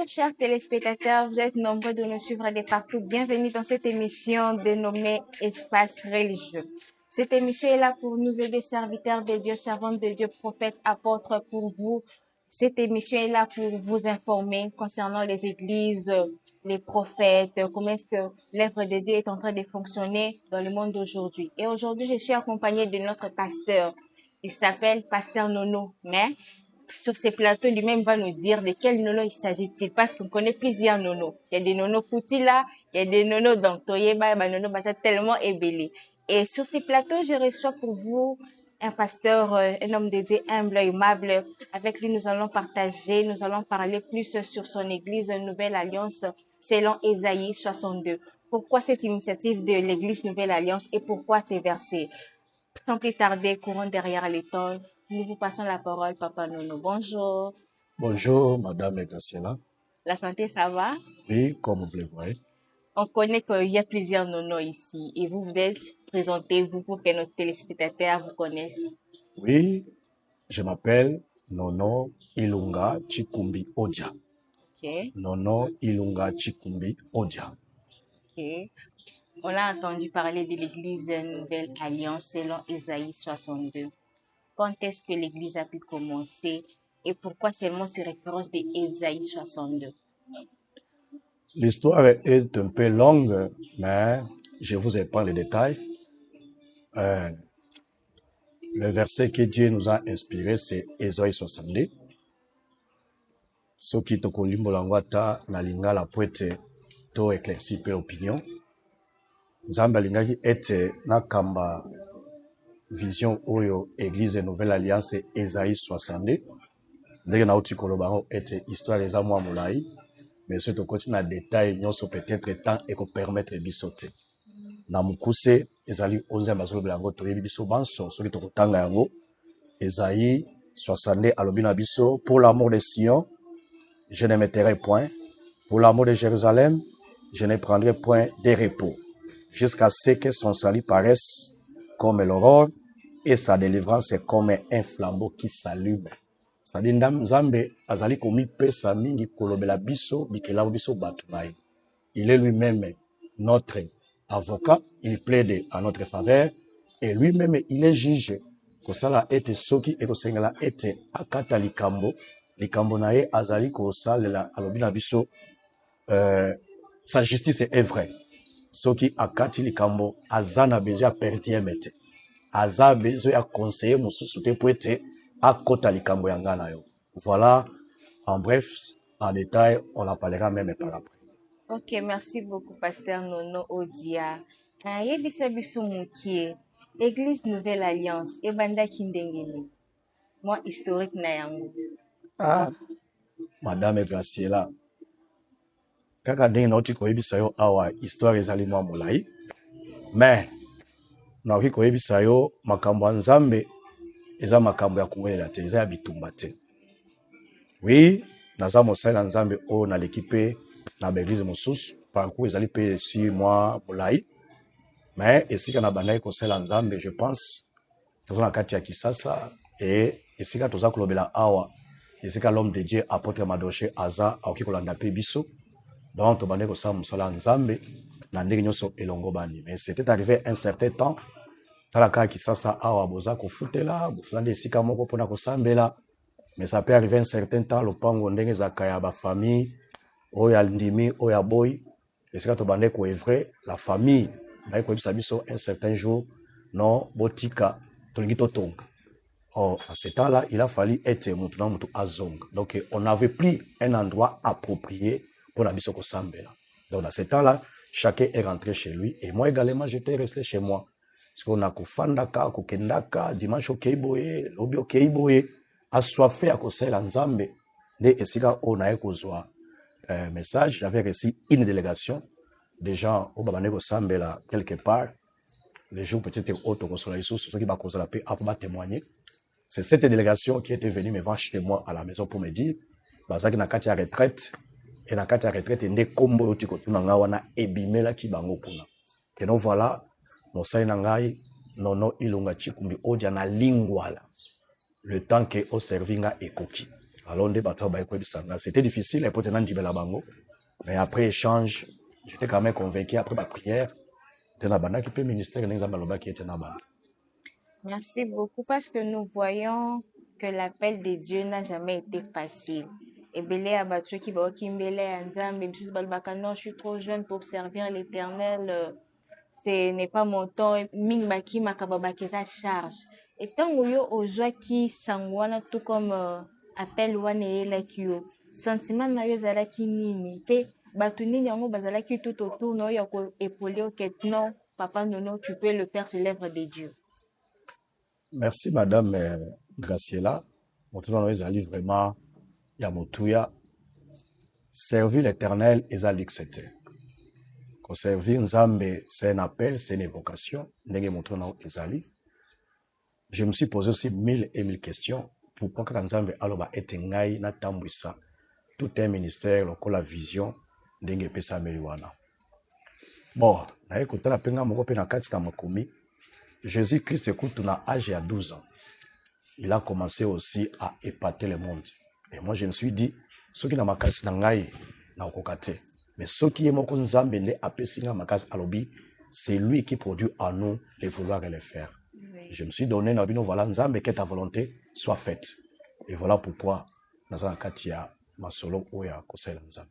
chers téléspectateurs, vous êtes nombreux de nous suivre de partout. Bienvenue dans cette émission dénommée Espace religieux. Cette émission est là pour nous aider, serviteurs de Dieu, servantes de Dieu, prophètes, apôtres, pour vous. Cette émission est là pour vous informer concernant les églises, les prophètes, comment est-ce que l'œuvre de Dieu est en train de fonctionner dans le monde d'aujourd'hui. Et aujourd'hui, je suis accompagnée de notre pasteur. Il s'appelle Pasteur Nono, mais sur ces plateaux, lui-même va nous dire de quel nono il s'agit-il, parce qu'on connaît plusieurs nonos. Il y a des nonos Koutila, il y a des nonos donc Toyeba, nono Basa tellement ébélé. Et sur ces plateaux, je reçois pour vous un pasteur, un homme dédié, humble, aimable. Avec lui, nous allons partager, nous allons parler plus sur son église Nouvelle Alliance, selon Ésaïe 62. Pourquoi cette initiative de l'église Nouvelle Alliance et pourquoi ces versets? Sans plus tarder, courons derrière les temps. Nous vous passons la parole, Papa Nono. Bonjour. Bonjour, Madame Graciela. La santé, ça va? Oui, comme vous le voyez. On connaît qu'il y a plusieurs nonos ici et vous vous êtes présenté, vous, pour que nos téléspectateurs vous connaissent. Oui, je m'appelle Nono Ilunga Chikumbi Odia. Ok, Nono Ilunga Chikumbi Odia. ok. On a entendu parler de l'église Nouvelle Alliance selon Ésaïe 62. Quand est-ce que l'église a pu commencer et pourquoi seulement ces références de Ésaïe 62? L'histoire est un peu longue, mais je vous épargne les détails. Le verset que Dieu nous a inspiré, c'est Ésaïe 62. Soki tokolimbo langwata na lingala poete to éclairci pe opinion. Nzambe alingaki ete nakamba vision oyo église Nouvelle Alliance Ésaïe 62. Ndenge nauti koloba ngo ete histoire eza mwa molai, mais soki tokoti na détail nyonso peut-être temps ekopermettre biso te. Na mokuse ezali onzambe azolobela yango toyebi biso banso soki tokotanga yango. Ésaïe 62 alobi na biso: pour l'amour de Sion, je ne mettrai point. Pour l'amour de Jérusalem, je ne prendrai point de repos, jusqu'à ce que son salut paraisse comme l'aurore et sa délivrance est comme un flambeau qui s'allume. C'est-à-dire Nzambe azali komipesa mingi kolobela biso bikelawo biso batu na ye. Il est lui-même notre avocat, il plaide en notre faveur et lui-même il est juge. Kosala ete soki ekosengela ete akata likambo na ye azali kosalela alobi na biso sa justice est vraie. Soki akati likambo azana besoin ya perdieme te. Aza besoin ya conseiller mosusu te po ete akota likambo ya ngana yo. Voilà, en bref, en détail, on en parlera même par après. Ok, merci beaucoup, Pasteur Nono Odia. Yebisa biso mukie, Église Nouvelle Alliance, ebanda kindengeni. Moi, historique na yango. Madame Graciela, kaka ndenge nauti koyebisa yo awa histoire ezali mwa molai, mais nauki koyebisa yo makambo ya Nzambe eza makambo ya kowelela te, eza ya bitumba te. Oui, naza mosali na Nzambe oyo naleki mpe na baeglise mosusu, parcours ezali mpe esi mwa molai, mais esika na bandaki kosala Nzambe, je pense toza na kati ya Kisasa et esika toza kolobela awa esika l'homme de Dieu apôtre Madoche aza aoki kolanda mpe biso. Donc tobandaki kosala mosala ya Nzambe na ndenge nyonso elongo bani. Mais c'était arrivé un certain temps tala kaka Kisasa awa boza kofutela bofandi esika moko mpona kosambela, mais ça peut arriver un certain temps lopango ndenge ezalaka ya bafamille oyo ya ndimi oyo ya boyi esika tobandaki koevre la famille ndaki koyebisa biso un certain jour non botika tolingi totonga. Or à ce temps-là il a fallu être mutu na mutu azonga, donc on n'avait plus un endroit approprié pour na biso kosambela. Donc à ce temps-là chacun est rentré chez lui et moi également j'étais resté chez moi. Parce qu'on a kufandaka kokendaka dimanche okei boye lobi okei boye assoiffé à kosala Nzambe nde esika on a kozwa message. J'avais reçu une délégation des gens au babane kosambela quelque part les jours peut-être auto consoler sous ceux qui va causer la paix pour témoigner. C'est cette délégation qui était venue me voir chez moi à la maison pour me dire bazaki na kati ya retraite et na kati ya retraite nde kombo oti kotuna nga wana ebimela ki bango kuna. Et donc voilà mosali na ngai Nono Ilunga Chikumbi Odia na lingwala le temps que au servi nga ekoki. Alors, c'était difficile, pour tenir la bango. Mais après échange, j'étais quand même convaincu, après ma prière, le ministère qui était là. Merci beaucoup parce que nous voyons que l'appel de Dieu n'a jamais été facile. Et belé abattu qui va kimbele anzam, même si non, je suis trop jeune pour servir l'Éternel. Ce n'est pas mon temps. Ming baki makababa kesa charge. Et tant que ozwa ki sangwana tout comme appel wana yela kiyo. Sentiment na yo zalaki nini. Pe batu nini yango bazalaki tout autour no ya ko épauler au non, papa non, tu peux le faire, c'est l'œuvre de Dieu. Merci, Madame Graciela. Mon tour vraiment, Yamotuya. Servir l'Éternel et c'était. Servir Nzambe, c'est un appel, c'est une évocation. Je me suis posé aussi mille et mille questions. Pourquoi quand Nzambe aloba etengai na tambwisa tout un ministère la vision ndenge pesa meliwana. Bon, na écouté la penga moko pe na kati ta makomi. Jésus-Christ écoute na âge à 12 ans. Il a commencé aussi à épater le monde. Et moi je me suis dit ceux qui na makasi na ngai na okokate. Mais ceux qui aiment Nzambe ne apesinga makasi alobi, c'est lui qui produit en nous les vouloir et les faire. Oui. Je me suis donné na bino voilà Nzambe que ta volonté soit faite. Et voilà pourquoi dans un katia masolo oya kosela Nzambe.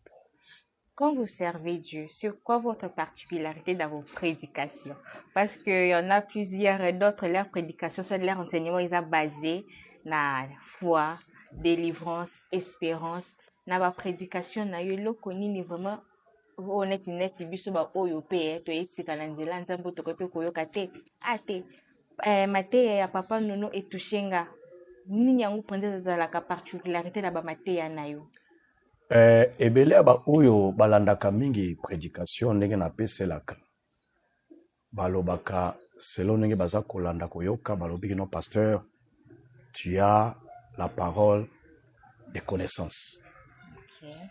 Quand vous servez Dieu, c'est quoi votre particularité dans vos prédications? Parce qu'il y en a plusieurs et d'autres, leurs prédications, leurs enseignements, ils sont basés sur la foi, délivrance, espérance. Dans ma prédication, na yo lo koni ni vraiment honnête net biso ba oyo pe to etika na nzela nzambo to ko koyoka te ate mate ya papa nono etushenga nini yango penza za la particularité na ba mate ya na yo. Ebele aba oyo balandaka mingi prédication ndenge na peselaka balobaka selon ndenge baza kolanda koyoka balobiki non pasteur tu as la parole de connaissance.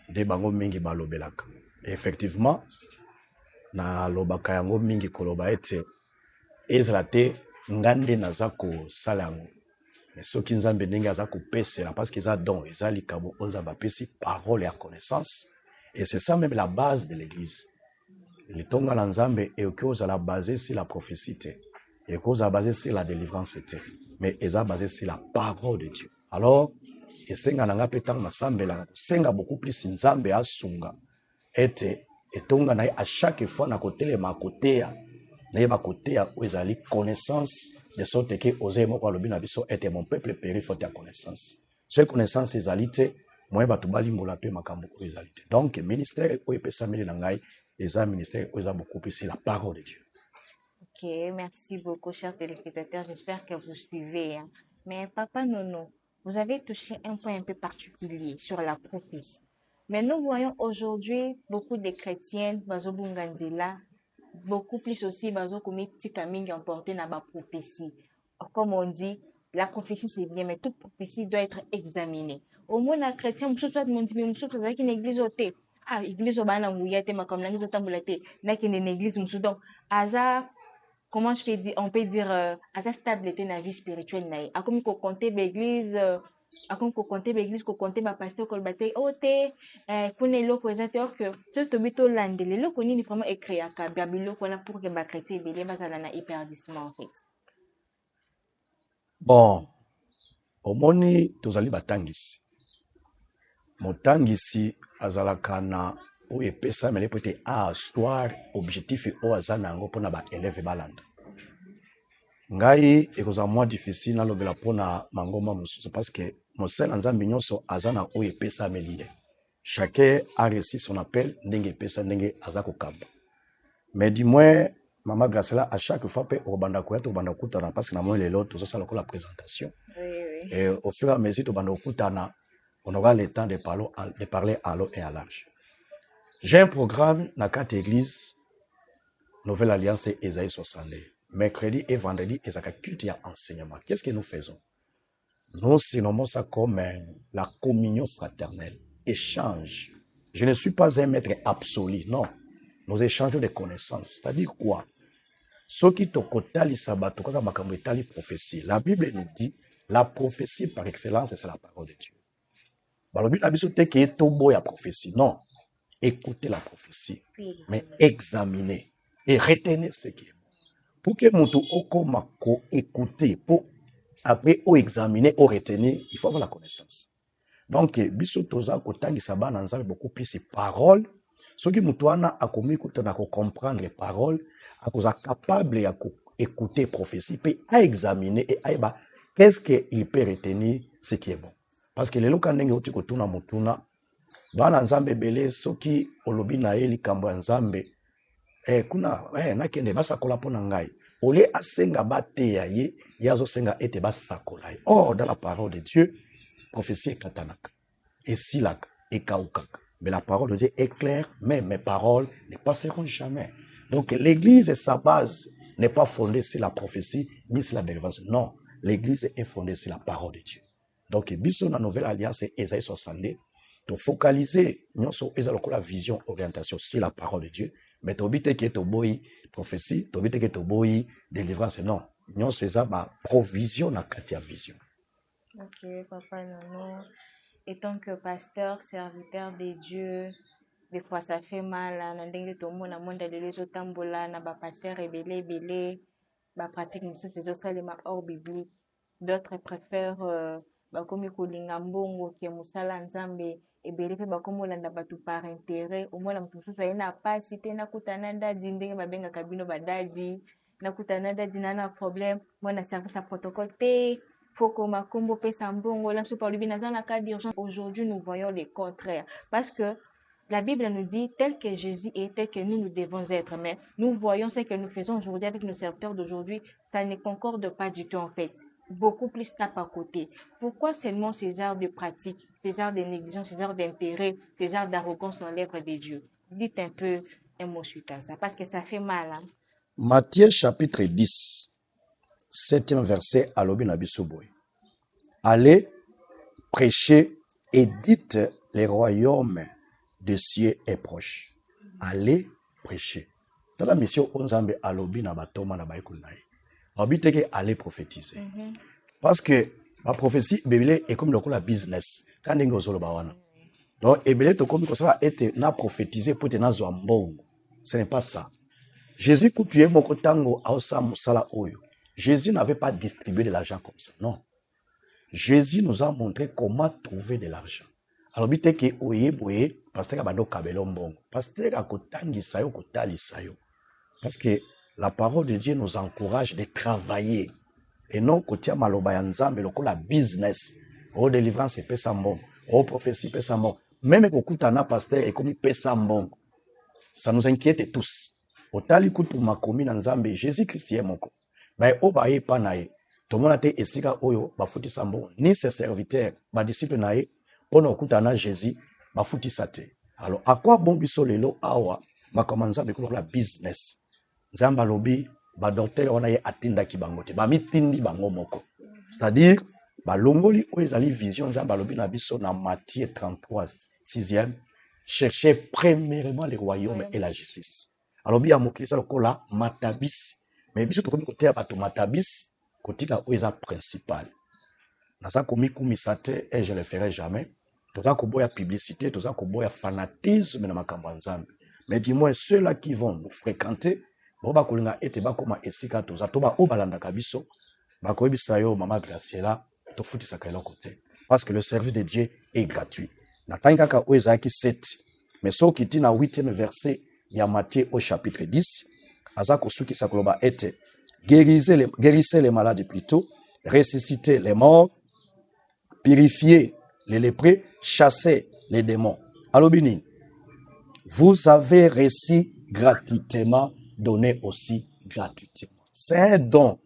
De bango mingi balobelaka effectivement na lobaka yango mingi koloba ete ezala te ngande naza kosala yango. Mais ceux qui nous ont béni, parce qu'ils ont don, ils ont likabo, on a bapesi parole et connaissance. Et c'est ça même la base de l'église. Le tonga l'ensemble est que la basé sur la prophétie, et que a basé sur la délivrance, mais ils ont basé sur la parole de Dieu. Alors, et senga nanga petang masambe la senga beaucoup plus nzambe asunga ete et tonga na à chaque fois na côté les makoté na ba côté où ils ont connaissance de sorte que osé moko alobi na biso était mon peuple péri faute de connaissance. Ce connaissance ezalité moi batu bali mbola pe makambo ko ezalité. Donc ministère ko epesa meli na ngai les ministères ko beaucoup plus la parole de Dieu. OK, merci beaucoup chers téléspectateurs, j'espère que vous suivez hein. Mais papa Nono, vous avez touché un point un peu particulier sur la prophétie. Mais nous voyons aujourd'hui beaucoup de chrétiens bazobunganzila beaucoup plus aussi bazo komi tika mingi emporté na ba prophétie. Comme on dit, la prophétie c'est bien mais toute prophétie doit être examinée. Au moins un chrétien muso soit mon dieu muso ça qui l'église oté. Ah église obana nguyate makam na ngizo tambulate na ki ne église muso donc aza comment je peux dire on peut dire aza stabilité na vie spirituelle na a comme ko compter l'église akon ko compter l'église ko compter ba pasteur ko baté oté kuna eloko ezate or que ce to bito landele eloko nini vraiment écrit aka babilo kona pour que ba chrétien belé bazala na éperdissement en fait. Bon omoni tozali batangisi motangisi azalaka na oyo epesa mele po ete assoir objectif oyo aza na yango mpona baélève balanda ngai ekozala mwa difficile nalobela mpona mangoma mosusu parce que mosala nzambe nyonso aza na oyo epesa meli ye chacun a réussi son appel ndenge epesa ndenge aza kokamba mais du moins mama Graciela à chaque fois pe obanda koya tobanda kokutana parce que na moi lelo tozosala lokola présentation oui. Et au fur et à mesure tobanda kokutana on aura le temps de parler à l'eau et à large. J'ai un programme dans 4 églises, Nouvelle Alliance et Esaïe 60. Mercredi et vendredi, et culte et enseignement. Qu'est-ce que nous faisons? Nous signons ça comme la communion fraternelle, échange. Je ne suis pas un maître absolu, non. Nous échangeons des connaissances. C'est-à-dire quoi? Ce qui te kotali sabato, quand on prophétie. La Bible nous dit, la prophétie par excellence, c'est la parole de Dieu. balobi na biso te ke tombo ya prophétie. Non. Écoutez la prophétie, Puis mais examiner. examinez et retenez ce qui est bon. Pour que mutu okoma ko écouter, pour après o examiner, o retenir, il faut avoir la connaissance. Donc biso toza kotangisa bana nzambe beaucoup plus ces paroles. Soki mutu wana akomi kutana ko comprendre les paroles, akoza capable ya ko écouter prophétie, puis à examiner et à qu'est-ce qu'il peut retenir ce qui est bon. Parce que lelo kandenge uti kotuna mutuna bana nzambe belé soki olobi na ye likambo ya nzambe kuna nakende basakola mpo na ngai ole asenga bateya ye ye azosenga ete basakola ye. Or dans la parole de Dieu prophétie ekatanaka esilaka ekaukaka, mais la parole de Dieu est claire, mais mes paroles ne passeront jamais. Donc l'église, sa base n'est pas fondée sur la prophétie ni sur la délivrance. Non, l'église est fondée sur la parole de Dieu. Donc biso na nouvelle alliance Esaïe 62 to focaliser nyonso eza lokola vision orientation sur la parole de Dieu, mais tobite ke toboyi prophétie, tobite ke toboyi délivrance. Non, nyonso eza ba provision na kati ya vision. Ok, Papa Nono. Et tant que pasteur, serviteur de Dieu, des fois ça fait mal. Na ndenge to mona monde de les otambola na ba pasteur ebele ebele, ba pratique misusu c'est ça les hors biblique. D'autres préfèrent bakomi kolinga mbongo ke musala nzambe ebele pe bakomi olanda bato par intérêt. Omona mutu mususu aye na pasi te nakutana ndadi ndenge babengaka bino badadi, nakutana ndadi na problème, mona service à protocole te. Aujourd'hui, nous voyons le contraire. Parce que la Bible nous dit tel que Jésus est, tel que nous devons être. Mais nous voyons ce que nous faisons aujourd'hui avec nos serviteurs d'aujourd'hui, ça ne concorde pas du tout en fait. Beaucoup plus tape à côté. Pourquoi seulement ce genre de pratique, ce genre de négligence, ce genre d'intérêt, ce genre d'arrogance dans l'œuvre de Dieu? Dites un peu un mot suite à ça, parce que ça fait mal. Hein? Matthieu chapitre 10, 7e verset, alobi na biso boye. Allez, prêchez et dites les royaumes des cieux est proche. Allez, prêchez. Dans la mission, onzambe alobi na batoma na baikul na ye. Alobi teke allez prophétiser. Parce que la prophétie, bébélé est comme le business. Quand on est au bawana. Donc, ebélé to comme ça va être na prophétiser pour te na mbongo. Ce n'est pas ça. Jésus coutué mon kotango aosa musala oyo. Jésus n'avait pas distribué de l'argent comme ça. Non. Jésus nous a montré comment trouver de l'argent. Alors, bité que oye boye, parce que bando kabelo mbongo. Parce que akotangi sayo kotali sayo. Parce que la parole de Dieu nous encourage de travailler. Et non kotia maloba ya nzambe lokola business. O délivrance pesa mbongo. O prophétie pesa mbongo. Même kokutana pasteur et comme pesa mbongo. Ça nous inquiète tous. Otali kutu makomi na nzambe Jésus-Christ ye moko. Ba oba ye pa na ye. Tomona te esika oyo bafutisa mbongo. Ni ses serviteurs, ba disciples na ye, pona okutana Jésus, bafutisa te. Alors, à quoi bon biso lelo awa, makoma nzambe kulola business. Nzamba lobi, ba docteur wana ye atindaki bango te. Ba mitindi bango moko. C'est-à-dire, ba longoli oyo ezali vision nzamba lobi na biso na Matthieu 33, 6e. Cherchez premièrement le royaume et la justice. Alors, bien, mokisa lokola matabis. Mais biso tokomi kote ya bato matabis, kotika oyo principal. Naza komi kumisate et je le ferai jamais. Toza koboya publicité, toza koboya fanatisme na makambo nzambe. Mais dis-moi ceux-là qui vont nous fréquenter, boba kolinga ete bakoma esika toza toba obalanda kabiso, bakoyebisa yo mama Graciela, tofutisa ka eloko te. Parce que le service de Dieu est gratuit. Natangi kaka oyo ezalaki 7. Mais soki ti na 8e verset ya Matthieu au chapitre 10, aza kosukisa koloba ete guérissez les malades plutôt, ressuscitez les morts, purifiez les lépreux, chassez les démons. Alobini, vous avez reçu gratuitement, donné aussi gratuitement. C'est un don.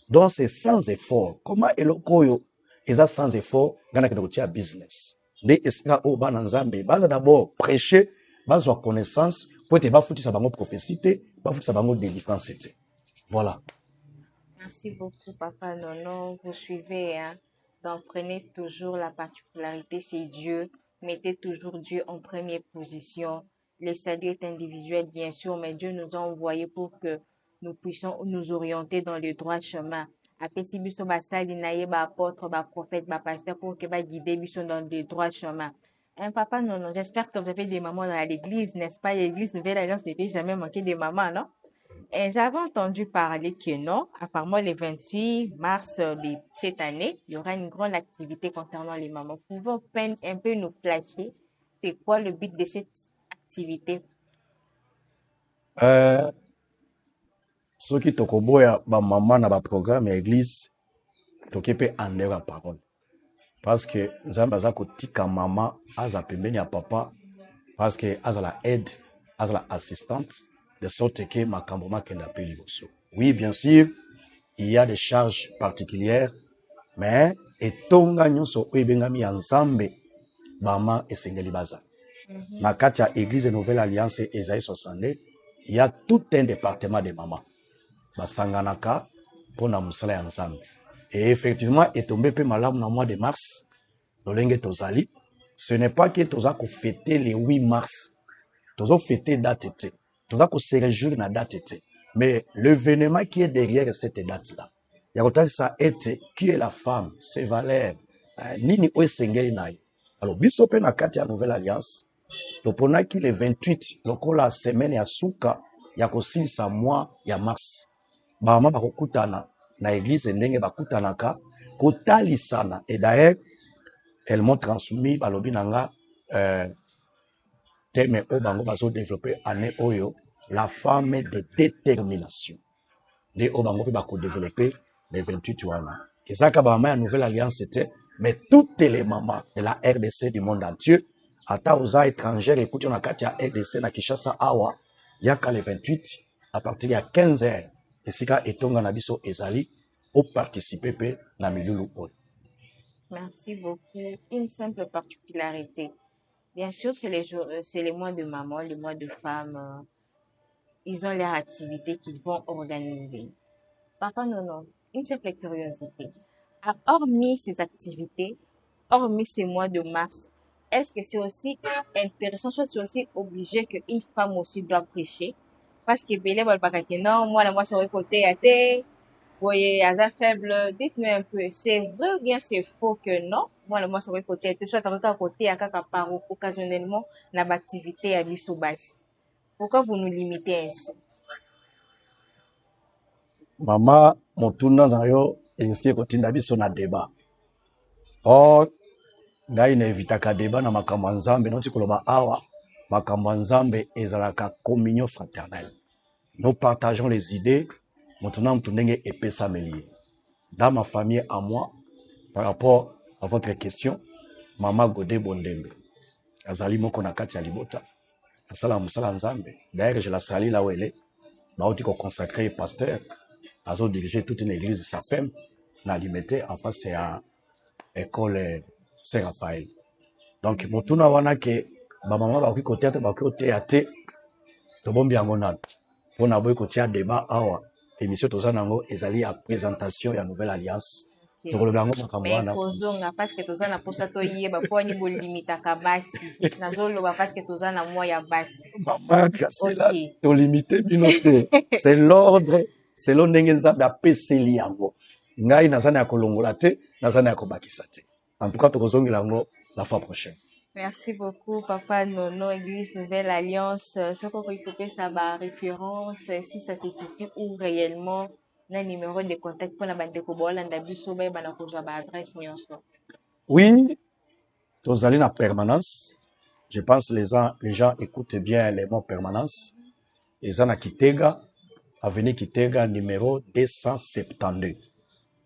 Donc c'est sans effort. Comment elokoyo eza sans effort gana kedotia business. Nde esika o bana nzambe baza d'abord prêcher, baza connaissance pour te bafutisa bango prophétie te, bafutisa bango délivrance te. Voilà. Merci beaucoup, Papa Nono. Vous suivez, hein? Donc, prenez toujours la particularité, c'est Dieu. Mettez toujours Dieu en première position. Le salut est individuel, bien sûr, mais Dieu nous a envoyés pour que nous puissions nous orienter dans le droit chemin. apesi biso basali na ye baapôtre baprophète bapasteur pour que baguide biso dans de droits chemins. Papa, non, j'espère que vous avez des mamans dans l'église, n'est-ce pas? L'église Nouvelle Alliance n'était jamais manqué des mamans, non? Et j'avais entendu parler que non, apparemment le 28 mars de cette année, il y aura une grande activité concernant les mamans. Pouvez-vous un peu nous flasher? C'est quoi le but de cette activité? Soki tokoboya bamama na baprogramme ya église toke mpe andere ya parole parce que nzambe aza kotika mama aza pembeni ya papa parce que azala aide azala assistante de sorte que makambo makende mpe liboso. Oui, bien sûr, il y a des charges particulières, mais etonga nyonso oyo ebengami ya nzambe mama esengeli bazala. Na kati ya église Nouvelle Alliance Esaïe 62, il y a tout un département de mamans basanganaka pona musala ya nzambe. Et effectivement, etombé pe malamu na mois de mars, lolenge tozali, ce n'est pas que toza ko fêter le 8 mars, toza fêter date te, toza ko se réjouir na date te, mais l'événement qui est derrière cette date-là, ya kotalisa ete qui est la femme, ses valeurs, nini oyo esengeli na ye. Alors biso pe na kati ya Nouvelle Alliance, toponaki le 28 lokola semaine ya suka ya kosilisa mois ya mars. Bamama bakokutana na église ndenge bakutanaka kotalisana. Et d'ailleurs, elles m'ont transmis balobi nanga thème oyo bango bazo développer année oyo, la femme de détermination. Nde oyo bango pe bako développer le 28 wana. Ezaka bamama ya Nouvelle Alliance c'était, mais toutes les mamans de la RDC du monde entier, ata oza étrangère écoute na kati ya RDC na Kinshasa awa, yaka le 28 à partir ya 15h. Esika etonga na biso ezali au participer pe na milulu oyo. Merci beaucoup. Une simple particularité. Bien sûr, c'est les mois de maman, les mois de femmes. Ils ont leurs activités qu'ils vont organiser. Papa, non. Une simple curiosité. Hormis ces activités, hormis ces mois de mars, est-ce que c'est aussi intéressant, soit c'est aussi obligé qu'une femme aussi doit prêcher? Parce que Bélé non, moi, sur le côté, voyez, à faible, dites-moi un peu, c'est vrai ou bien c'est faux que non? Moi, sur le côté, soit à côté, à part occasionnellement, dans l'activité à Bissoubas. Pourquoi vous nous limitez ainsi? Mama, motuna na yo, insiye kotinda biso na débat. Or, ngai na evitaka débat na makambo nzambe, noti koloba awa, makambo nzambe ezalaka communion fraternelle. Nous partageons les idées, motuna mtunenge epesa melie. Dans ma famille à moi, par rapport à votre question, Mama Godé Bondembe, azali moko na kati ya libota, asala musala nzambe. D'ailleurs, je la sali là où elle est, baoti ko consacré pasteur, azo diriger toute une église sa femme, na limité en face à école Saint-Raphaël. Donc, motuna wana ke ba mama ba ko théâtre ba ko théâtre to bombi yango na pona boy ko tia débat awa émission toza nango ezali ya présentation ya Nouvelle Alliance. Tokoloba yango makambo wana kozonga parce que toza na posa to yeba po ni bolimitaka basi nazoloba parce que toza na mois ya basi mama kasela to limiter bino te. C'est l'ordre, c'est lo ndenge nzambe apeseli yango. Ngai nazana ya kolongola te, nazana ya kobakisa te. En tout cas tokozongela yango la fois prochaine. Merci beaucoup, Papa Nono, Église Nouvelle Alliance. Ce qu'on peut couper ça va référence, si ça c'est ici ou réellement, un numéro de contact pour la bande de Kobola, Ndabiso, Bana Koza, adresse, Oui, tozali na permanence. Je pense que les gens écoutent bien les mots permanence. Ils ont na Kitega, avenue Kitega, numéro 272.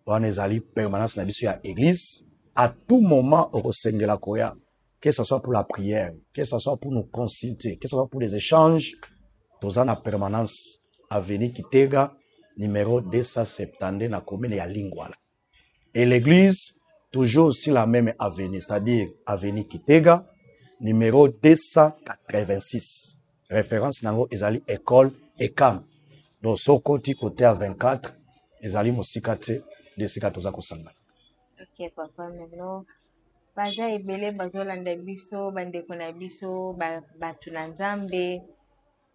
On ezali permanence na biso ya église. À tout moment, au Sengela Koya, que ce soit pour la prière, que ce soit pour nous consulter, que ce soit pour les échanges, tous en permanence, avenue Kitega, numéro 272, na commune ya Lingwala. Et l'église, toujours aussi la même avenue, c'est-à-dire avenue Kitega, numéro 286. Référence nango ezali école Ekam. Donc, so côté à 24, ezali mosikate, de sikatoza kosanga. Ok, papa, maintenant. Baza ebele bazolanda biso bandeko na biso bato na nzambe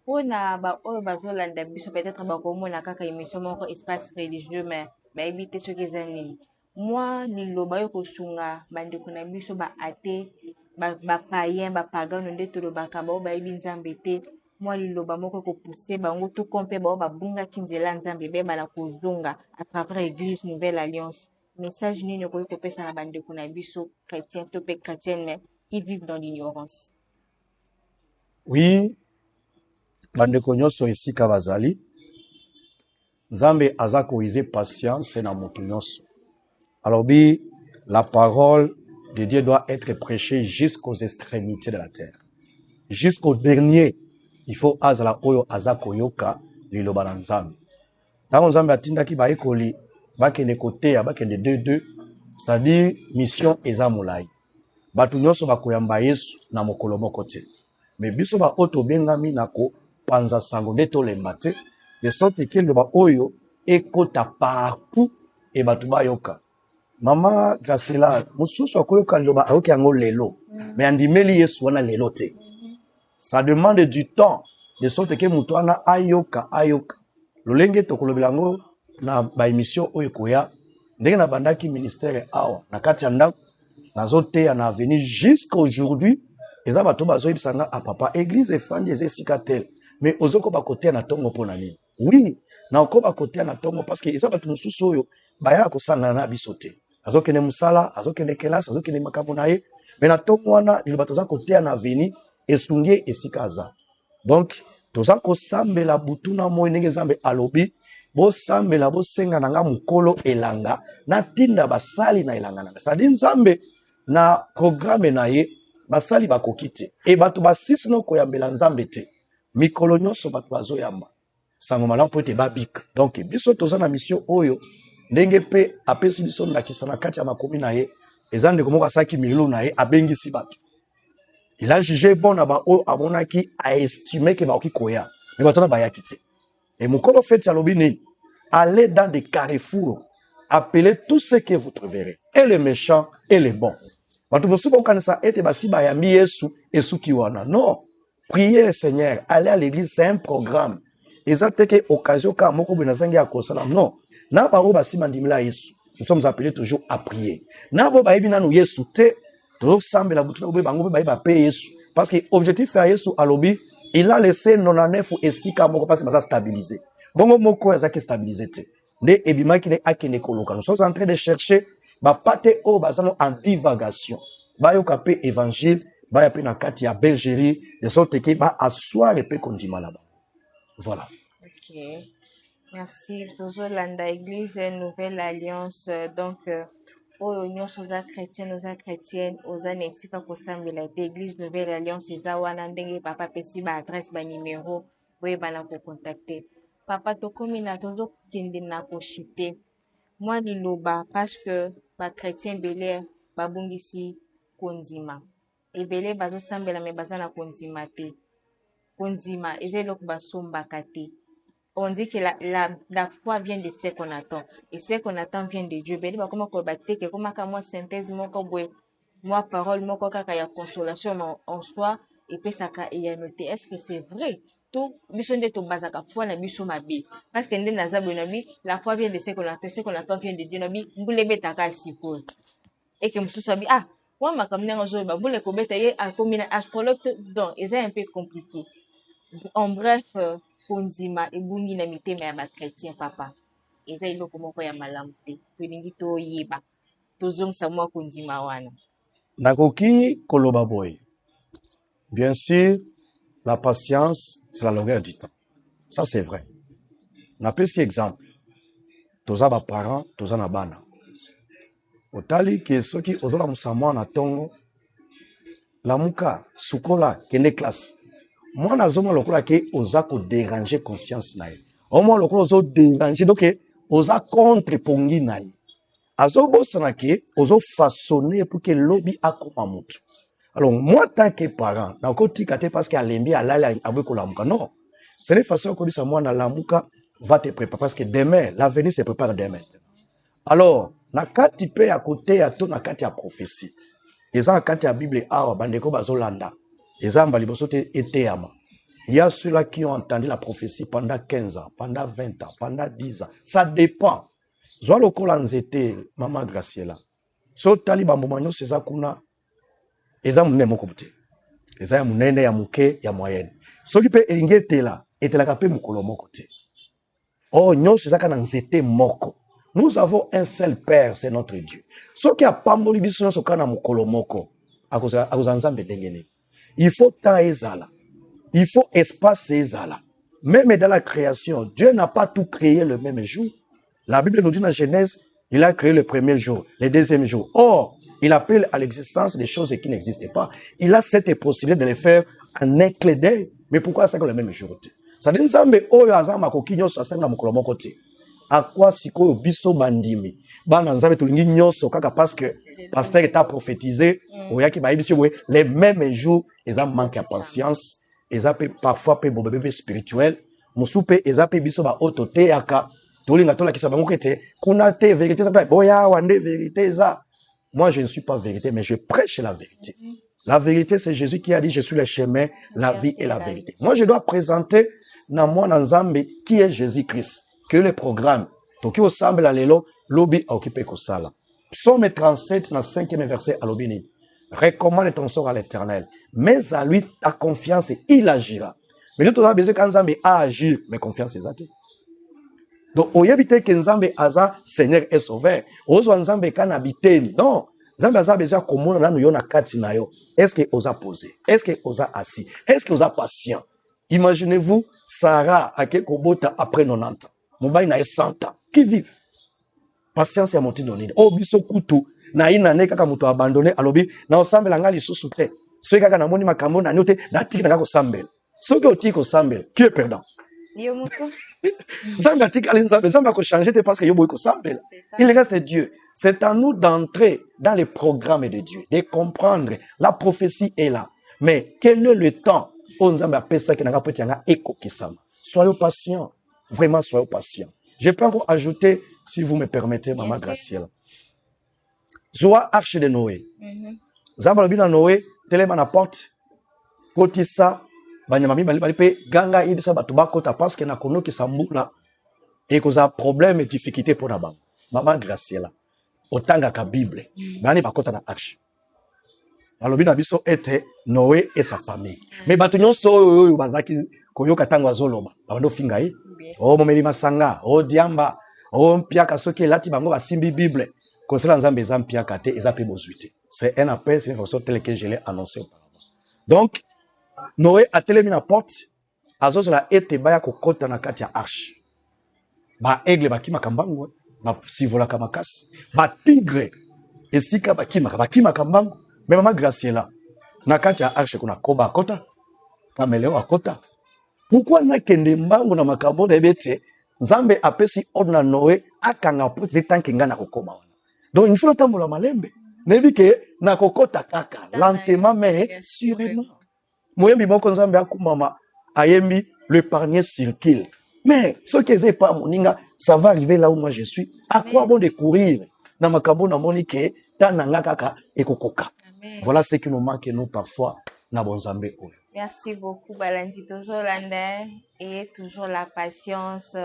mpona baoyo bazolanda biso peut-être bakomona kaka émission moko espace religieux mais bayebi te soki eza nini. Mwa liloba yo kosunga bandeko na biso baate bapayen bapagano nde tolobaka bao bayebi nzambe te. Mwa liloba moko ekopuse bango tout mpe bao babungaki nzela nzambe bebala kozonga à travers église nouvelle alliance. Message nini okoki kopesa na bandeko na biso chrétien to mpe chrétienne qui vivent dans l'ignorance? Oui, bandeko nyonso esika bazali, nzambe aza koize patience na moto nyonso. Alors bi, la parole de Dieu doit être prêchée jusqu'aux extrémités de la terre. Jusqu'au dernier, il faut azala oyo aza koyoka liloba na nzambe. Tango nzambe atindaki baekoli bakende koteya bakende 2-2, c'est-à-dire mission eza molai. Batu nyonso bakoyamba Yesu na mokolo moko te. Mais biso ba oto bengami na ko panza sango nde tolemba te, de sorte que liloba oyo ekota partout et batu bayoka. Mama Gracila, mosusu akoyoka liloba ayoki yango lelo, mais andimeli Yesu wana lelo te. Ça demande du temps, de sorte que mutu wana ayoka. Lolenge tokolobela yango na ba émission oyo koya, ndenge na bandaki ministère awa na kati ya ndako nazoteya na avenir jusqu'à aujourd'hui. Eza bato bazoyebisa nga a papa église efandi eza esika tel, mais ozokoba koteya na ntongo mpo na nini? Oui, na okoba koteya na ntongo parce que eza bato mosusu oyo baya kosangana na biso te. Azokende musala, azokende kelasi, azokende makambo na ye, mais na ntongo wana liloba toza koteya na avenir esungi esika aza. Donc toza kosambela butu na moi ndenge Nzambe alobi, bosambela bosenga na nga mukolo elanga na tinda basali na elanga na. C'est-à-dire Nzambe na programme na ye basali bakoki te. E bato basisi no koyambela Nzambe te. Mikolo nyonso bato bazoyamba. Sango malamu po ete babika. Donc biso toza na mission oyo ndenge pe apesi biso ndakisa na kati ya makomi na ye, eza ndeko moko asaki milulu na ye abengisi bato. Il a jugé bon na ba o amonaki a estimé que baoki koya. Mais bato na bayaki te. Et mukolo fait ya lobi nini? Allez dans des carrefours, appelez tous ceux que vous trouverez, et les méchants et les bons. Bato mosusu bokanisa ete basi bayambi Yesu esuki wana. Non. Priez le Seigneur, allez à l'église, c'est un programme. Eza te ke occasion ka moko bena zangi ya kosala. Non. Na ba o basi mandimila Yesu. Nous sommes appelés toujours à prier. Na bo bayebi nanu Yesu te, toujours sambe la boutou na bango ba pe Yesu. Parce que objectif ya Yesu alobi, il a laissé 99 esika moko parce que ça stabiliser. Bongo moko ezaki stabiliser te. Nde ebimaki ne akene koloka. Nous sommes en train de chercher ba pate o bazano en divagation. Ba yoka pe évangile, ba ya pe na kati ya bergerie, de sorte que ba asseoir pe kondima là-bas. Voilà. Ok. Merci. Toujours l'anda église nouvelle alliance. Donc, oyo nyonso oza chrétienne, oza chrétienne, oza na esika kosambela te église nouvelle alliance eza wana ndenge papa pesi ba adresse ba numéro boyebana kocontacte. Papa tokomi na tozokende na koshite mwa liloba parce que ba chrétien belé babungisi kondima ebele bazosambela me baza na kondima te. Kondima eza eloko basombaka te. On dit que la foi vient de ce qu'on attend. Et ce qu'on attend vient de Dieu. Ben, comment on va dire que comment moi synthèse moi parole moi kaka ya consolation en soi et puis ça ka et noté. Est-ce que c'est vrai? Tout mission de to bazaka foi na biso mabe. Parce que ndé naza bonabi la foi vient de ce qu'on attend vient de Dieu nabi mbule betaka sipo. Et que mususu abi ah moi ma kamina ngozo ba mbule ko beta ye a comme astrologue donc c'est un peu compliqué. En bref, kondima ebungi na mitema ya bakretien papa eza eloko moko ya malamu te tolingi toyeba tozongisa mwa kondima wana. Nakoki koloba boy. Bien sûr, la patience, c'est la longueur du temps. Ça, c'est vrai. Napesi exemple. Toza ba parents, toza na bana. Otali ke soki ozola musamwa na tongo lamuka sukola kende classe. Moi, nazoma lokola ke oza ko déranger conscience na ye. Au moins lokola ozo déranger donc oza contre pongi na ye. Azo bosana ke ozo façonner pour que lobi akoma mutu. Alors moi tant que parent, na ko tika te parce que alembi alala abeko lamuka. Non. C'est une façon ko bisa moi na lamuka va te préparer parce que demain l'avenir se prépare dès maintenant. Alors na kati pe ya côté ya to na kati ya prophétie. Eza na kati ya Bible awa bandeko bazolanda. Il y a ceux-là qui ont entendu la prophétie pendant 15 ans, pendant 20 ans, pendant 10 ans. Ça dépend. zwa lokola nzete mama Graciela so tali bambuma nyonso eza kuna eza munene moko te eza ya munene ya muke ya moyenne soki pe elingi etelaka pe mukolo moko te oh nyonso eza kana nzete moko. Nous avons un seul Père, c'est notre Dieu. Soki apamboli biso nyonso kana mukolo moko akozala nzambe ndenge nini. Il faut temps ezala, il faut espace ezala. Même dans la création, Dieu n'a pas tout créé le même jour. La Bible nous dit dans Genèse, il a créé le premier jour, le deuxième jour. Or, il appelle à l'existence des choses qui n'existaient pas. Il a cette possibilité de les faire en un clin d'œil. Mais pourquoi ça que le même jour? Ça dit nzambe oyo azama ko kinyoso asenga mukolo moko te. À quoi sikoyo biso bandimi? Bana nzambe tulingi nyonso kaka parce que pasteur est prophétisé, oyaki ba biso les mêmes jours, ils ont manqué de patience. Ezape parfois pe bobebe spirituel musupe ezape biso ba otote yaka tolinga tola kisa bango kete kuna te vérité ça boya wande vérité ça. Moi je ne suis pas vérité mais je prêche la vérité. La vérité c'est Jésus qui a dit je suis le chemin, la vie et la vérité. Moi je dois présenter na moi nzambe qui est Jésus-Christ que le programme toki osemble la lelo lobi a occupé ko sala. Psaume 37 na 5e verset à lobini. Recommande ton sort à l'Éternel. Mais à lui, ta confiance, il agira. Mais nous, on a besoin qu'Nzambe a agir, mais confiance est zate. Donc, on y habite que Nzambe aza Seigneur et Sauveur. Ozo Nzambe kan habite. Non. Nzambe aza besoin comment on a nous na kati na yo. Est-ce que osa posé? Est-ce que osa assis? Est-ce que osa patient? Imaginez-vous Sarah à quelque kobota après 90 ans. Mobile na 100 ans. Qui vivent? Patience ya monti donné. Oh biso kutu. Na ina ne kaka muto abandonné alobi na osambela nga lisusu te soki kaka namoni makambo na nyote na tiki na kosambela soki otiki kosambela qui est perdant yo muto zamba tiki alinza zamba ko changer te parce que yo boy kosambela il reste Dieu. C'est à nous d'entrer dans les programmes de Dieu, de comprendre la prophétie est là mais quel est le temps on zamba appelle ça que na kapoti nga eko kisama. Soyez patients, vraiment soyez patients. Je peux encore ajouter si vous me permettez maman Graciela. Zoa arche de Noé. Zamba lobina Noé, telema na porte, kotisa, banyamami bali pe ganga ibisa batu bakota parce que na kono ki sambula et koza problème et difficulté pour nabam. Maman Graciela. Otanga ka Bible. Bani bakota na arche. Balobina biso ete Noé et sa famille. Mais batu nyonso oyo bazaki koyoka tango azoloba. Bando finga yi. Oh momeli masanga, oh diamba, oh mpiaka soki lati bango basimbi Bible. C'est un appel, c'est une façon telle que je l'ai annoncé auparavant. Donc, Noé a télémi la porte, Azos la ete baya kokota na kati ya arche. Ba aigle baki makambangu, ba sivola kamakas, ba tigre, esika baki makambangu, mais maman Graciela, na kati ya arche kuna koba akota, kameleo akota. Pourquoi na kende mbangu na makambo na ebete, Nzambe apesi ordre na Noé akanga pote tanki nga na kokoma. Donc, il faut attendre la malembe. Nebi ke na kokota kaka, lentement mais sûrement. Moyembi moko nzambe akumama ayembi le panier circule. Mais ce qui est pas moninga, ça va arriver là où moi je suis. À quoi bon de courir? Na makambo na monike tananga kaka ekokoka. Voilà ce qui nous manque nous parfois na bonzambe oyo. Merci beaucoup Balandi, toujours l'andin et toujours la patience.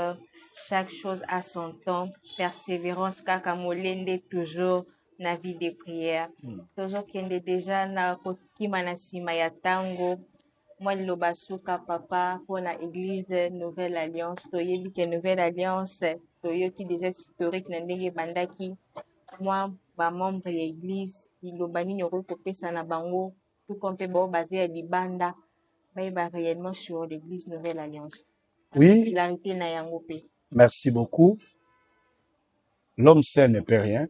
Chaque chose a son temps. Persévérance, kaka molende toujours na vie de prière. Toujours kende déjà na kokima na sima ya tango. Moi liloba suka papa pour la église Nouvelle Alliance. Toyebi ke Nouvelle Alliance toyoki déjà historique na ndenge bandaki. Moi ba membre ya église liloba nini okopesa na bango tout comme pe bo basé à libanda. Ba réellement sur l'église Nouvelle Alliance. Oui. L'arrêté na yango pe. Merci beaucoup. L'homme seul ne peut rien.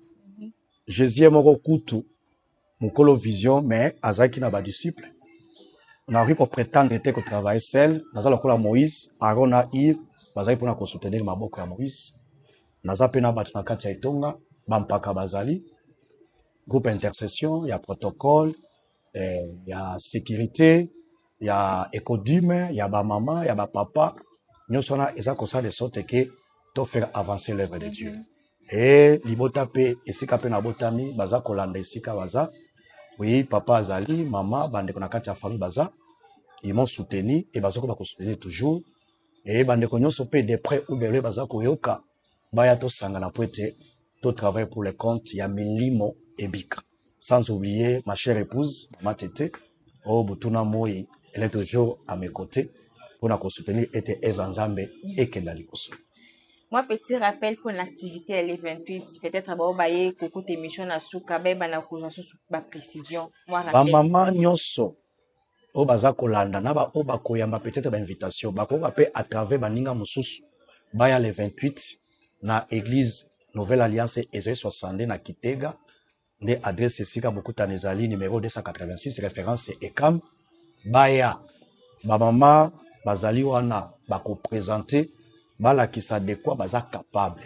Jésus est moko kutu, mukolo vision, mais azaki na ba disciple. On a vu qu'on prétendre était qu'on travaille seul. Naza lokola Moïse, Aaron a Yves, bazaki pona ko soutenir maboko ya Moïse. Naza pena batu na kati ya itonga, bampaka bazali. Groupe intercession, il y a protocole, il y a sécurité, il y a écodume, il y a ba maman, il y a ba papa. Nous sommes là, comme ça de sorte que to faire avancer l'œuvre de Dieu. Et libota pe esika pe na botami baza kolanda esika baza. Oui, papa azali, maman bande ko na kati ya famille baza. Ils m'ont soutenu et baza ko ba soutenir toujours. Et bande ko nyonso pe de près ou de loin baza ko yoka. baya tosangana po ete travaille pour le compte ya Milimo Ebika. Sans oublier ma chère épouse, Maman Tete, Butuna Moi, elle est toujours à mes côtés pour nous soutenir ete Eva Nzambe et Kendali Koso. Moi, petit rappel pour l'activité, elle est 28. Peut-être à Baobaye, Koko Témission, Nasuka, Beba, Nakujansu, ma précision. Moi, rappel. Maman Nyonso, Baza Kolanda, Naba Oba Koyamba, peut-être invitation. Bako Bape à travers Baninga Moussous, Baya le 28, na église Nouvelle Alliance Esaïe 62 na Kitega, de adresse Sika Bokuta Nezali, numéro 286, référence ECAM. Baya, Bamama, Bazali Wana, Bako présenter, Bala qui s'adéquat, Baza capable.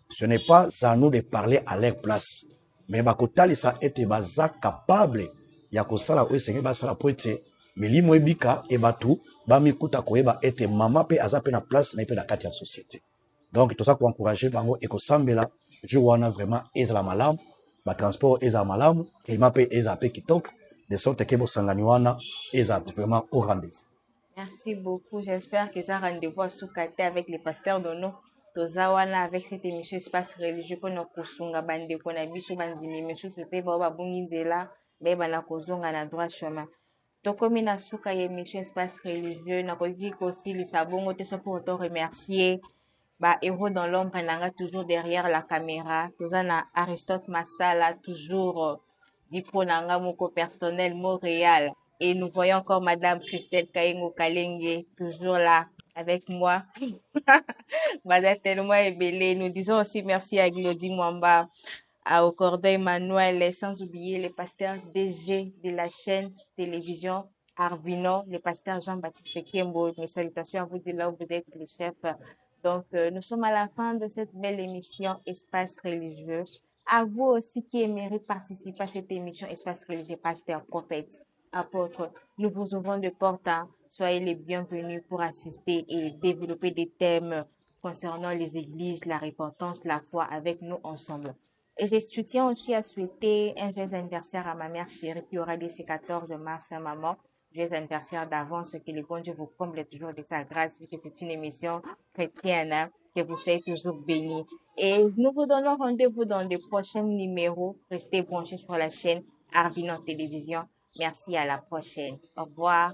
Ce n'est pas à nous de parler à leur place, mais Bako Talisa ete Baza capable, Yako Sala Oesenge Basala Poete, Milimo Ebika, et Batu, Bamikuta Koeba ete Mama pe Azape na place, na pe na kati ya société. Donc, tout ça pour encourager Bango et Kosambela, je vois vraiment Ezra Malam, ba transport Ezra Malam, et ma pe Ezra pe Kitok, de sorte que Bosanganiwana Ezra vraiment au rendez-vous. Merci beaucoup. J'espère que ça rendez-vous à Soukate avec les pasteurs Dono. Tozawana avec cette émission espace religieux pour nous kusunga bande ko na biso bandimi monsieur c'était baba bunginzela beba na kozonga na droit chemin. Tokomi na suka ye émission espace religieux na koki kosi lisabongo te so pour te remercier. Ba héros dans l'ombre nanga toujours derrière la caméra. Tozana Aristote Massala toujours dipo nanga moko personnel Montréal. Et nous voyons encore Madame Christelle Kayengo Kalenge toujours là avec moi. Madame tellement ébélé. Nous disons aussi merci à Glody Mwamba, au Corday Emmanuel, et sans oublier le pasteur DG de la chaîne télévision Arvino, le pasteur Jean-Baptiste Kembo. Mes salutations à vous de là où vous êtes le chef. Donc, nous sommes à la fin de cette belle émission Espace religieux. À vous aussi qui aimeriez participer à cette émission Espace religieux, pasteur, prophète, apôtre, nous vous ouvrons de portes. Soyez les bienvenus pour assister et développer des thèmes concernant les églises, la repentance, la foi avec nous ensemble. Et je tiens aussi à souhaiter un joyeux anniversaire à ma mère chérie qui aura lieu ce 14 mars, maman. Joyeux anniversaire d'avance, que le bon Dieu vous comble toujours de sa grâce, vu que c'est une émission chrétienne, hein, que vous soyez toujours bénis. Et nous vous donnons rendez-vous dans les prochains numéros. Restez branchés sur la chaîne Arvino Télévision. Merci, à la prochaine. Au revoir.